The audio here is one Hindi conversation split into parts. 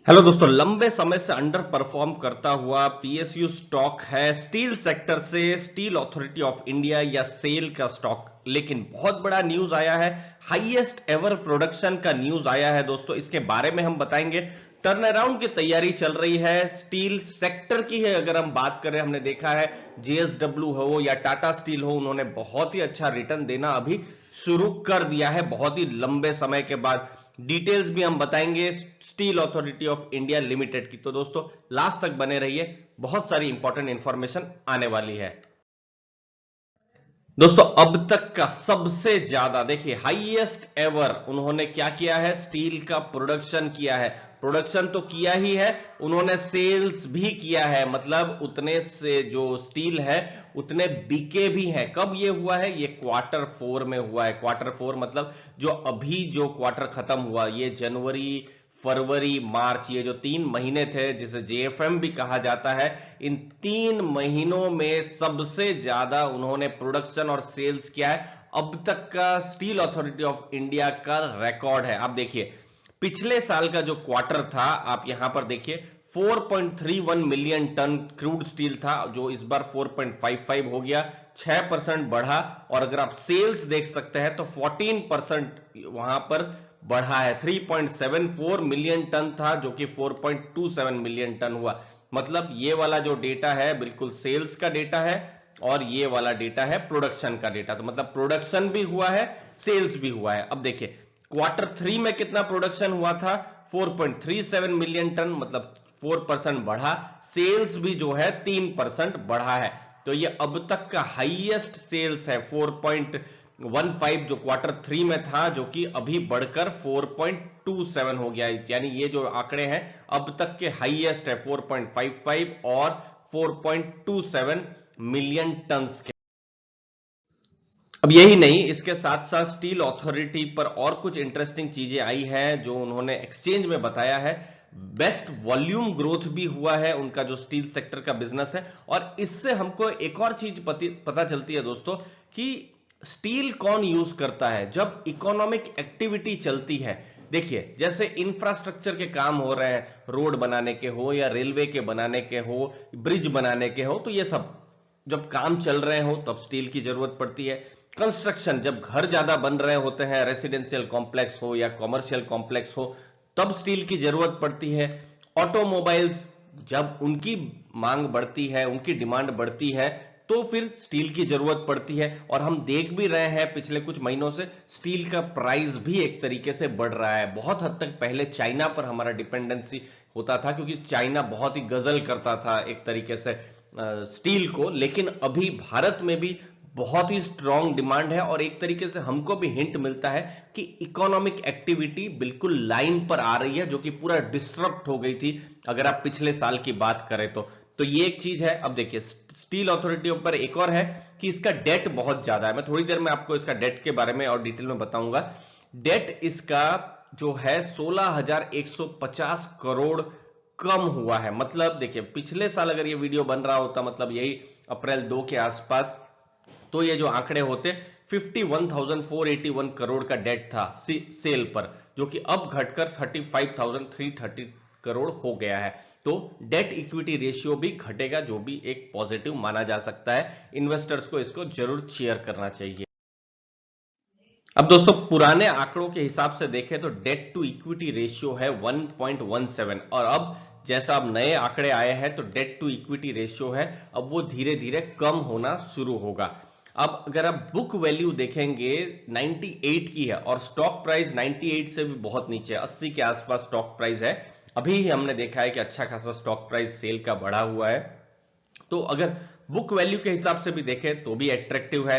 हेलो दोस्तों, लंबे समय से अंडर परफॉर्म करता हुआ पीएसयू स्टॉक है स्टील सेक्टर से स्टील अथॉरिटी ऑफ इंडिया या सेल का स्टॉक। लेकिन बहुत बड़ा न्यूज आया है, हाईएस्ट एवर प्रोडक्शन का न्यूज आया है दोस्तों। इसके बारे में हम बताएंगे। टर्न अराउंड की तैयारी चल रही है स्टील सेक्टर की है। अगर हम बात करें, हमने देखा है जेएसडब्ल्यू हो या टाटा स्टील हो, उन्होंने बहुत ही अच्छा रिटर्न देना अभी शुरू कर दिया है बहुत ही लंबे समय के बाद। डिटेल्स भी हम बताएंगे steel authority of India limited की। तो दोस्तों लास्ट तक बने रहिए, बहुत सारी इंपॉर्टेंट इंफॉर्मेशन आने वाली है। दोस्तों अब तक का सबसे ज्यादा देखिए हाईएस्ट एवर उन्होंने क्या किया है, स्टील का प्रोडक्शन किया है। प्रोडक्शन तो किया ही है, उन्होंने सेल्स भी किया है। मतलब उतने से जो स्टील है उतने बिके भी हैं। कब ये हुआ है? ये क्वार्टर 4 में हुआ है। क्वार्टर 4 मतलब जो अभी जो क्वार्टर खत्म हुआ, ये जनवरी फरवरी मार्च, ये जो 3 महीने थे जिसे जेएफएम भी कहा जाता है, इन 3 महीनों में सबसे ज्यादा उन्होंने प्रोडक्शन और सेल्स किया है। अब तक का स्टील अथॉरिटी ऑफ इंडिया का रिकॉर्ड है। आप देखिए पिछले साल का जो क्वार्टर था, आप यहां पर देखिए 4.31 मिलियन टन क्रूड स्टील था, जो इस बार 4.55 हो गया, 6% बढ़ा। और अगर आप सेल्स देख सकते हैं तो 14% वहां पर बढ़ा है। 3.74 मिलियन टन था जो कि 4.27 मिलियन टन हुआ। मतलब ये वाला जो डेटा है बिल्कुल सेल्स का डेटा है और ये वाला डेटा है प्रोडक्शन का डेटा। तो मतलब प्रोडक्शन भी हुआ है, सेल्स भी हुआ है। अब देखिए क्वार्टर 3 में कितना प्रोडक्शन हुआ था, 4.37 मिलियन टन, मतलब 4% बढ़ा। सेल्स भी जो है 3% बढ़ा है। तो ये अब तक का हाईएस्ट सेल्स है। 4.15 जो क्वार्टर 3 में था, जो कि अभी बढ़कर 4.27 हो गया। यानी ये जो आंकड़े हैं अब तक के हाईएस्ट है, 4.55 और 4.27 मिलियन टन्स के। अब यही नहीं, इसके साथ साथ स्टील अथॉरिटी पर और कुछ इंटरेस्टिंग चीजें आई हैं जो उन्होंने एक्सचेंज में बताया है। बेस्ट वॉल्यूम ग्रोथ भी हुआ है उनका जो स्टील सेक्टर का बिजनेस है। और इससे हमको एक और चीज पता चलती है दोस्तों कि स्टील कौन यूज करता है जब इकोनॉमिक एक्टिविटी चलती है। देखिए जैसे इंफ्रास्ट्रक्चर के काम हो रहे हैं, रोड बनाने के हो या रेलवे के बनाने के हो, ब्रिज बनाने के हो, तो ये सब जब काम चल रहे हो तब स्टील की जरूरत पड़ती है। कंस्ट्रक्शन, जब घर ज्यादा बन रहे होते हैं, रेसिडेंशियल कॉम्प्लेक्स हो या कॉमर्शियल कॉम्प्लेक्स हो, तब स्टील की जरूरत पड़ती है। ऑटोमोबाइल्स, जब उनकी मांग बढ़ती है, उनकी डिमांड बढ़ती है, तो फिर स्टील की जरूरत पड़ती है। और हम देख भी रहे हैं पिछले कुछ महीनों से स्टील का प्राइस भी एक तरीके से बढ़ रहा है। बहुत हद तक पहले चाइना पर हमारा डिपेंडेंसी होता था, क्योंकि चाइना बहुत ही गजल करता था एक तरीके से स्टील को। लेकिन अभी भारत में भी बहुत ही स्ट्रांग डिमांड है और एक तरीके से हमको भी हिंट मिलता है कि इकोनॉमिक एक्टिविटी बिल्कुल लाइन पर आ रही है, जो कि पूरा डिस्टर्ब हो गई थी अगर आप पिछले साल की बात करें तो ये एक चीज है। अब देखिए स्टील अथॉरिटी पर एक और है कि इसका डेट बहुत ज्यादा है। मैं थोड़ी देर में आपको इसका डेट के बारे में और डिटेल में बताऊंगा। डेट इसका जो है 16,150 करोड़ कम हुआ है। मतलब देखिए पिछले साल अगर ये वीडियो बन रहा होता, मतलब यही अप्रैल 2 के आसपास, तो ये जो आंकड़े होते 51,481 करोड़ का डेट था सेल पर, जो कि अब घटकर 35,330 करोड़ हो गया है। तो डेट इक्विटी रेशियो भी घटेगा, जो भी एक पॉजिटिव माना जा सकता है। इन्वेस्टर्स को इसको जरूर शेयर करना चाहिए। अब दोस्तों पुराने आंकड़ों के हिसाब से देखें तो डेट टू इक्विटी रेशियो है 1.17, और अब जैसा अब नए आंकड़े आए हैं तो डेट टू इक्विटी रेशियो है अब वो धीरे धीरे कम होना शुरू होगा। अब अगर आप बुक वैल्यू देखेंगे 98 की है और स्टॉक प्राइस 98 से भी बहुत नीचे, 80 के आसपास स्टॉक प्राइस है। अभी ही हमने देखा है कि अच्छा खासा स्टॉक प्राइस सेल का बढ़ा हुआ है। तो अगर बुक वैल्यू के हिसाब से भी देखें तो भी एट्रैक्टिव है।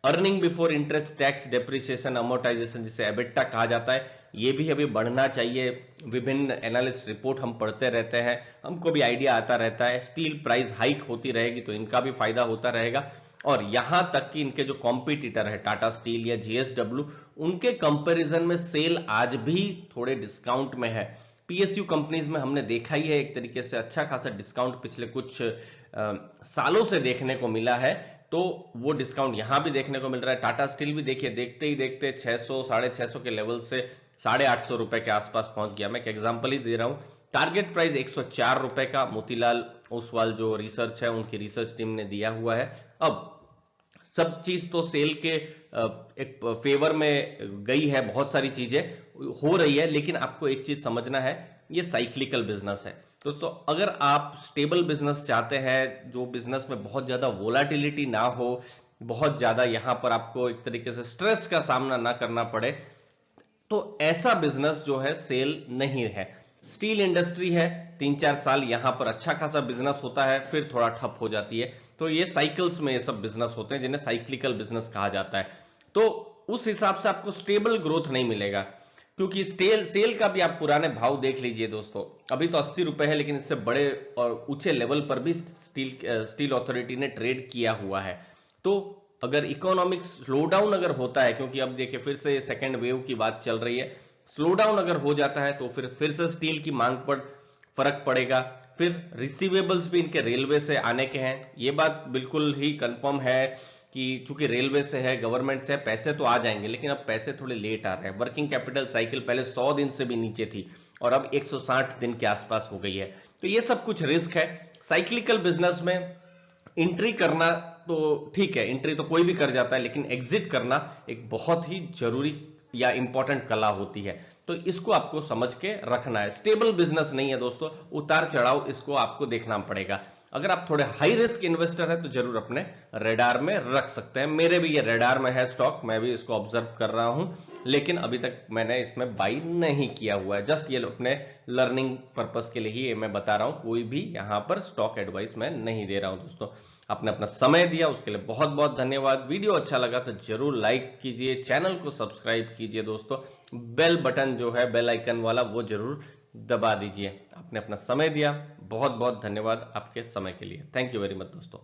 Earning before interest tax depreciation amortisation, जिसे एबिटा कहा जाता है, ये भी अभी बढ़ना चाहिए। विभिन्न एनालिस्ट रिपोर्ट हम पढ़ते रहते हैं, हमको भी आइडिया आता रहता है। स्टील प्राइस हाइक होती रहेगी तो इनका भी फायदा होता रहेगा। और यहां तक कि इनके जो कॉम्पिटिटर है टाटा स्टील या जेएसडब्ल्यू, उनके कंपैरिजन में सेल आज भी थोड़े डिस्काउंट में है। पीएसयू कंपनीज में हमने देखा ही है एक तरीके से अच्छा खासा डिस्काउंट पिछले कुछ सालों से देखने को मिला है। तो वो डिस्काउंट यहां भी देखने को मिल रहा है। टाटा स्टील भी देखिए देखते ही देखते 600 650 के लेवल से 850 रुपए के आसपास पहुंच गया। मैं एक एग्जांपल ही दे रहा हूं। टारगेट प्राइस 104 रुपए का मोतीलाल ओसवाल जो रिसर्च है उनकी रिसर्च टीम ने दिया हुआ है। अब सब चीज तो सेल के एक फेवर में गई है, बहुत सारी चीजें हो रही है, लेकिन आपको एक चीज समझना है, ये साइक्लिकल बिजनेस है दोस्तों। अगर आप स्टेबल बिजनेस चाहते हैं, जो बिजनेस में बहुत ज्यादा वोलाटिलिटी ना हो, बहुत ज्यादा यहां पर आपको एक तरीके से स्ट्रेस का सामना ना करना पड़े, तो ऐसा बिजनेस जो है सेल नहीं है। स्टील इंडस्ट्री है, 3-4 साल यहां पर अच्छा खासा बिजनेस होता है, फिर थोड़ा ठप हो जाती है। तो ये साइकिल्स में ये सब बिजनेस होते हैं जिन्हें साइक्लिकल बिजनेस कहा जाता है। तो उस हिसाब से आपको स्टेबल ग्रोथ नहीं मिलेगा, क्योंकि सेल का भी आप पुराने भाव देख लीजिए दोस्तों। अभी तो 80 रुपए है, लेकिन इससे बड़े और ऊंचे लेवल पर भी स्टील अथॉरिटी ने ट्रेड किया हुआ है। तो अगर इकोनॉमिक स्लो डाउन अगर होता है, क्योंकि अब देखिए फिर से सेकेंड वेव की बात चल रही है, स्लो डाउन अगर हो जाता है तो फिर से स्टील की मांग पर फर्क पड़ेगा। फिर रिसीवेबल्स भी इनके रेलवे से आने के हैं, ये बात बिल्कुल ही कंफर्म है कि चूंकि रेलवे से है, गवर्नमेंट से है, पैसे तो आ जाएंगे, लेकिन अब पैसे थोड़े लेट आ रहे हैं। वर्किंग कैपिटल साइकिल पहले 100 दिन से भी नीचे थी और अब 160 दिन के आसपास हो गई है। तो ये सब कुछ रिस्क है साइक्लिकल बिजनेस में। एंट्री करना तो ठीक है, एंट्री तो कोई भी कर जाता है, लेकिन एग्जिट करना एक बहुत ही जरूरी या इंपॉर्टेंट कला होती है। तो इसको आपको समझ के रखना है। स्टेबल बिजनेस नहीं है दोस्तों, उतार चढ़ाव इसको आपको देखना पड़ेगा। अगर आप थोड़े हाई रिस्क इन्वेस्टर है तो जरूर अपने रेडार में रख सकते हैं। मेरे भी ये रेडार में है स्टॉक, मैं भी इसको ऑब्जर्व कर रहा हूं, लेकिन अभी तक मैंने इसमें बाई नहीं किया हुआ है। जस्ट ये अपने लर्निंग पर्पस के लिए ही मैं बता रहा हूं, कोई भी यहां पर स्टॉक एडवाइस मैं नहीं दे रहा हूं दोस्तों। आपने अपना समय दिया उसके लिए बहुत बहुत धन्यवाद। वीडियो अच्छा लगा तो जरूर लाइक कीजिए, चैनल को सब्सक्राइब कीजिए दोस्तों, बेल बटन जो है बेल आइकन वाला वो जरूर दबा दीजिए। आपने अपना समय दिया, बहुत बहुत धन्यवाद आपके समय के लिए। थैंक यू वेरी मच दोस्तों।